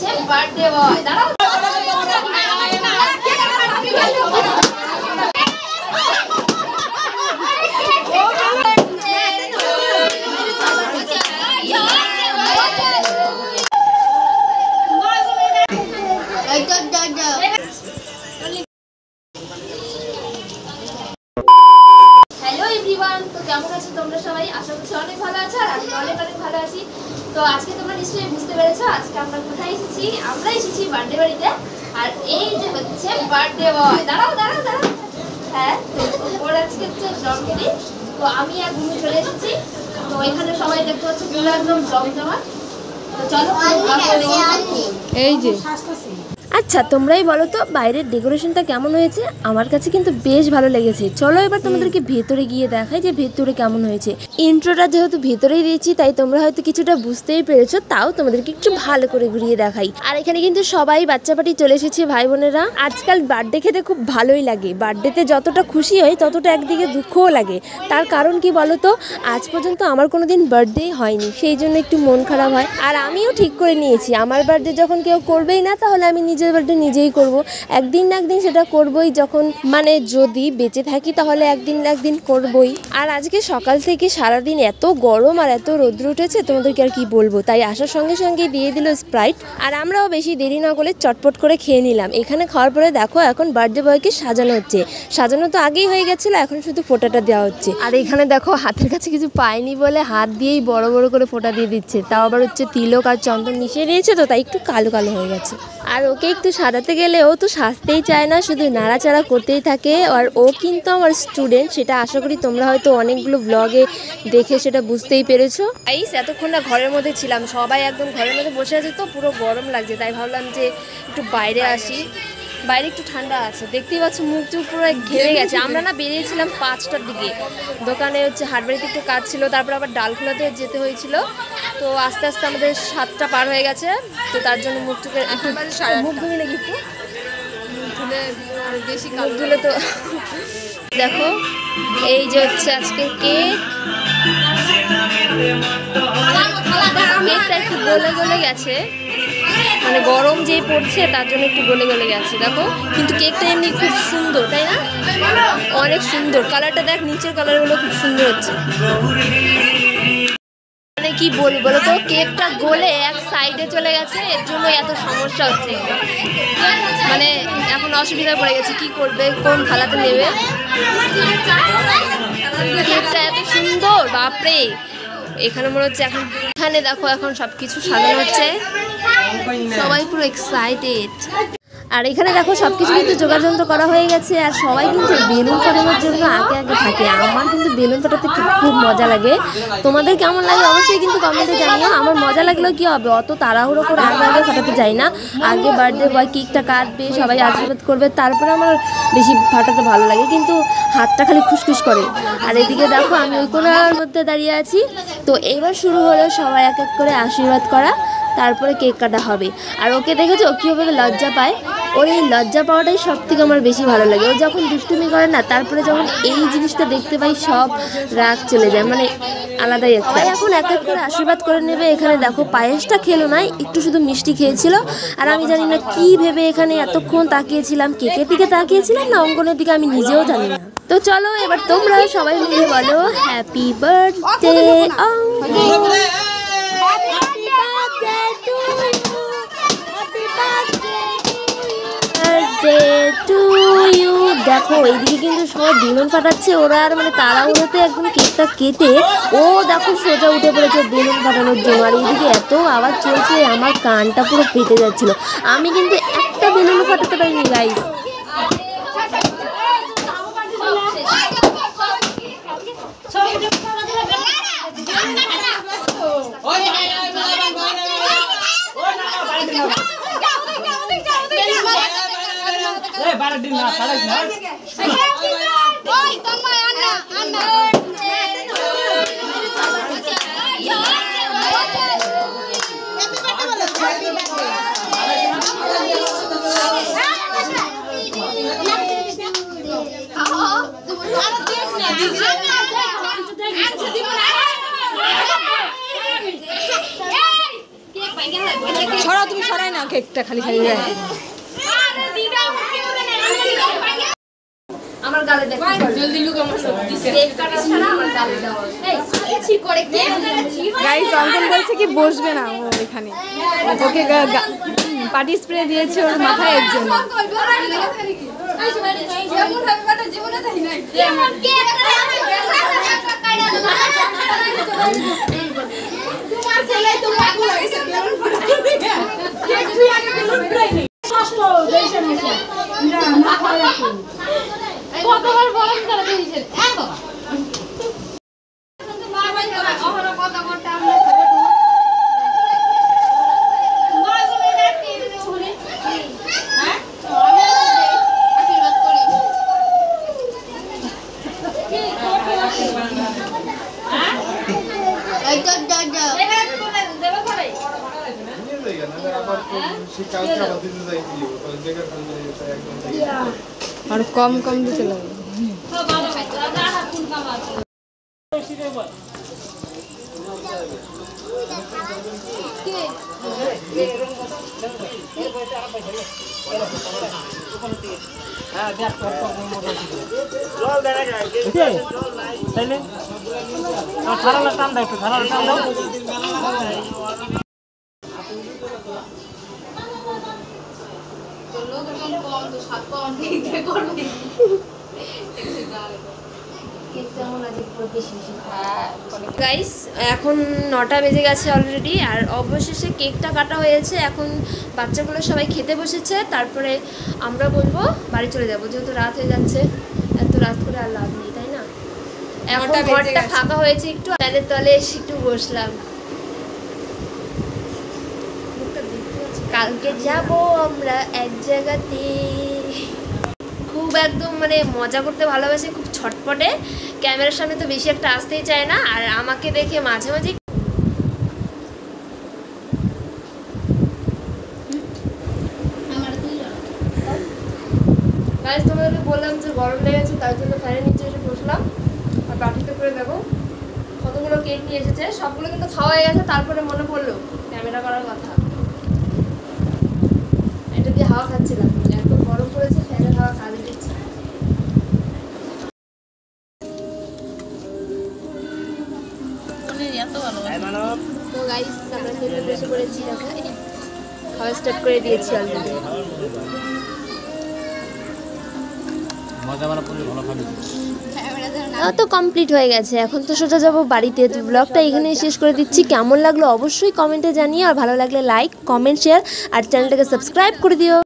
হচ্ছে birthday boy. দাঁড়াও hello everyone, তো কেমন আছো তোমরা সবাই? আশা করছি অনেক ভালো আছো আর আমি অনেক ভালো আছি। তো আজকে তোমরা নিশ্চয়ই বুঝতে পেরেছো আজকে আমরা কোথায় এসেছি। আমরা এসেছি বার্থডে বাড়িতে। আর এই যে হচ্ছে বার্থডে বয়। দাঁড়াও দাঁড়াও দাঁড়াও। হ্যাঁ, তো ওর আজকে হচ্ছে জন্মদিন। তো আমি আর ভূমি চলে এসেছি। তো এখানে সবাই দেখতে পাচ্ছ পুরো একদম জমজমাট। তো চলো এই যে আচ্ছা, তোমরাই বলো তো বাইরের ডেকোরেশনটা কেমন হয়েছে? আমার কাছে কিন্তু বেশ ভালো লেগেছে। চলো এবার তোমাদেরকে ভেতরে গিয়ে দেখাই যে ভেতরে কেমন হয়েছে। ইন্ট্রোটা যেহেতু ভেতরেই দিয়েছি তাই তোমরা হয়তো কিছুটা বুঝতেই পেরেছো, তাও তোমাদেরকে একটু ভালো করে ঘুরিয়ে দেখাই। আর এখানে কিন্তু সবাই বাচ্চা পার্টি চলে এসেছে, ভাই বোনেরা। আজকাল বার্থডে খেতে খুব ভালোই লাগে। বার্থডেতে যতটা খুশি হয় ততটা একদিকে দুঃখও লাগে। তার কারণ কি বলো তো, আজ পর্যন্ত আমার কোনোদিন বার্থডে হয়নি, সেই জন্য একটু মন খারাপ হয়। আর আমিও ঠিক করে নিয়েছি আমার বার্থডে যখন কেউ করবেই না তাহলে আমি নিজের বার্থডে নিজেই করব। একদিন না একদিন সেটা করবই, যখন মানে যদি বেঁচে থাকি তাহলে একদিন না একদিন করবই। আর আজকে সকাল থেকে সারাদিন এত গরম আর এত রোদ্র উঠেছে, তোমাদেরকে আর কি বলবো। তাই আসার সঙ্গে সঙ্গে দিয়ে দিল স্প্রাইট। আর আমরাও বেশি দেরি না করে চটপট করে খেয়ে নিলাম। এখানে খাওয়ার পরে দেখো এখন বার্থডে বয়কে সাজানো হচ্ছে। সাজানো তো আগেই হয়ে গেছিলো, এখন শুধু ফোঁটাটা দেওয়া হচ্ছে। আর এখানে দেখো হাতের কাছে কিছু পায়নি বলে হাত দিয়েই বড় বড় করে ফোঁটা দিয়ে দিচ্ছে। তাও আবার হচ্ছে তিলক আর চন্দন মিশিয়ে দিয়েছে, তো তাই একটু কালো কালো হয়ে গেছে। আর ওকে একটু সাজাতে গেলে ও তো সাজতেই চায় না, শুধু নাড়াচাড়া করতেই থাকে। আর ও কিন্তু আমার স্টুডেন্ট, সেটা আশা করি তোমরা হয়তো অনেকগুলো ব্লগে দেখে সেটা বুঝতেই পেরেছো। এতক্ষণ না ঘরের মধ্যে ছিলাম, সবাই একদম ঘরের মধ্যে বসে আছে, তো পুরো গরম লাগছে। তাই ভাবলাম যে একটু বাইরে আসি, বাইরে একটু ঠান্ডা আছে। দেখতেই পাচ্ছ মুখ চুখ পুরো ঘেমে গেছে। আমরা না বেরিয়েছিলাম 5টার দিকে, দোকানে হচ্ছে হাটবাড়িতে একটু কাজ ছিল, তারপর আবার ডালখোলাতে যেতে হয়েছিল। তো আস্তে আস্তে আমাদের 7টা পার হয়ে গেছে। তো তার জন্য মুখ চুখে একটু মুখ ধুয়ে নাকি একটু বেশি মুখ ধুলে তো দেখো এই যে হচ্ছে আজকে কেক। কেকটা একটু গলে গলে গেছে, মানে গরম যেই পড়ছে তার জন্য একটু গলে গলে গেছে। দেখো কিন্তু কেকটা এমনি খুব সুন্দর, তাই না? অনেক সুন্দর কালারটা, দেখ নিচের কালারগুলো খুব সুন্দর হচ্ছে। মানে কি বলবো বলো তো, কেকটা গলে এক সাইডে চলে গেছে, এর জন্য এত সমস্যা হচ্ছে। মানে এখন অসুবিধা পড়ে গেছে, কি করবে, কোন থালাতে নেবে। কেকটা এত সুন্দর, বাপরে। এখানে মনে হচ্ছে এখন এখানে দেখো এখন সবকিছু সাজানো হচ্ছে, সবাই পুরো এক্সাইটেড। আর এখানে দেখো সবকিছু কিন্তু যোগাযন্ত্র করা হয়ে গেছে। আর সবাই কিন্তু বেলুন ফাটানোর জন্য আগে আগে থাকে। আমার কিন্তু বেলুন ফাটাতে খুব মজা লাগে। তোমাদের কেমন লাগে অবশ্যই কিন্তু কমেন্টে জানিও। আমার মজা লাগলেও কি হবে, অত তাড়াহুড়ো করে আগে আগে ফাটাতে যাই না। আগে বার্থডে বয় কেকটা কাটবে, সবাই আশীর্বাদ করবে, তারপরে আমার বেশি ফাটাতে ভালো লাগে, কিন্তু হাতটা খালি খুশখুশ করে। আর এদিকে দেখো আমি ওই কোনার মধ্যে দাঁড়িয়ে আছি। তো এবার শুরু হলো সবাই এক এক করে আশীর্বাদ করা, তারপরে কেক কাটা হবে। আর ওকে দেখেছো কীভাবে লজ্জা পায়, ওর এই লজ্জা পাওয়াটাই সব থেকে আমার বেশি ভালো লাগে। ও যখন দুষ্টুমি করে না, তারপরে যখন এই জিনিসটা দেখতে পাই সব রাগ চলে যায়, মানে আলাদাই একটা। এখন এক এক করে আশীর্বাদ করে নেবে। এখানে দেখো পায়েসটা খেলো না, একটু শুধু মিষ্টি খেয়েছিল। আর আমি জানি না কি ভেবে এখানে এতক্ষণ তাকিয়েছিলাম, কেকের দিকে তাকিয়েছিলাম না অঙ্কনের দিকে, আমি নিজেও জানি না। তো চলো এবার তোমরা সবাই মিলে বলো হ্যাপি বার্থডে অঙ্কন। দেখো এইদিকে কিন্তু সবাই বেলুন ফাটাচ্ছে, ওরা আর মানে তাড়াহুড়োতে একদম কেকটা কেটে ও দেখো সোজা উঠে পড়েছে বেলুন ফাটানোর জন্য। আর এইদিকে এত আওয়াজ চলছে, আমার কানটা পুরো ফেটে যাচ্ছিল। আমি কিন্তু একটা বেলুন ফাটাতে পারিনি গাইস। সরাও, তুমি সরাই না কেকটা খালি খালি যায়। আমার গালে দেখো জলদি লুক আমার সব দিছে কেক কাটা ছাড়া আমার গালে দাও এই ছি করে কেক কাটাচ্ছি গাইস অঙ্কন বলছে কি বসবে না ও এখানে, ওকে পার্টি স্প্রে দিয়েছে ওর মাথায় এর জন্য। কতবার বরং করে দিয়েছেন আর কম কম দিতে লাগে। গাইস এখন 9টা বেজে গেছে অলরেডি, আর অবশেষে কেকটা কাটা হয়েছে। এখন বাচ্চাগুলো সবাই খেতে বসেছে, তারপরে আমরা বলবো বাড়ি চলে যাবো, যেহেতু রাত হয়ে যাচ্ছে। এত রাত করে আর লাভ নেই, তাই না? এখন ঘরটা ফাঁকা হয়েছে, একটু ফ্যানের তলে এসে একটু বসলাম। কালকে যাব আমরা এক জায়গাতে, খুব একদম মানে মজা করতে ভালোবাসে, খুব ছটপটে, ক্যামেরার সামনে তো বেশি একটা আসতেই চায় না। আর আমাকে দেখে মাঝে মাঝে তোমাদেরকে বললাম যে গরম লেগেছে, তার জন্য ফ্যানের নিচে এসে বসলাম। আর বাটিতে করে দেখো কতগুলো কেক নিয়ে এসেছে, সবগুলো কিন্তু খাওয়া হয়ে গেছে। তারপরে মনে পড়লো ক্যামেরা করার কথা, এটা দিয়ে হাওয়া খাচ্ছিলাম। এত গরম পড়েছে, ফ্যানের হাওয়া কাজে দিচ্ছে। তো গাইস আমরা খেতে বসে পড়েছি, খাওয়া স্টার্ট করে দিয়েছি অলরেডি। তো কমপ্লিট হয়ে গেছে, এখন তো সোজা যাবো বাড়িতে। তো ব্লগটা এখানেই শেষ করে দিচ্ছি। কেমন লাগলো অবশ্যই কমেন্টে জানিয়ে, আর ভালো লাগলে লাইক কমেন্ট শেয়ার আর চ্যানেলটাকে সাবস্ক্রাইব করে দিও।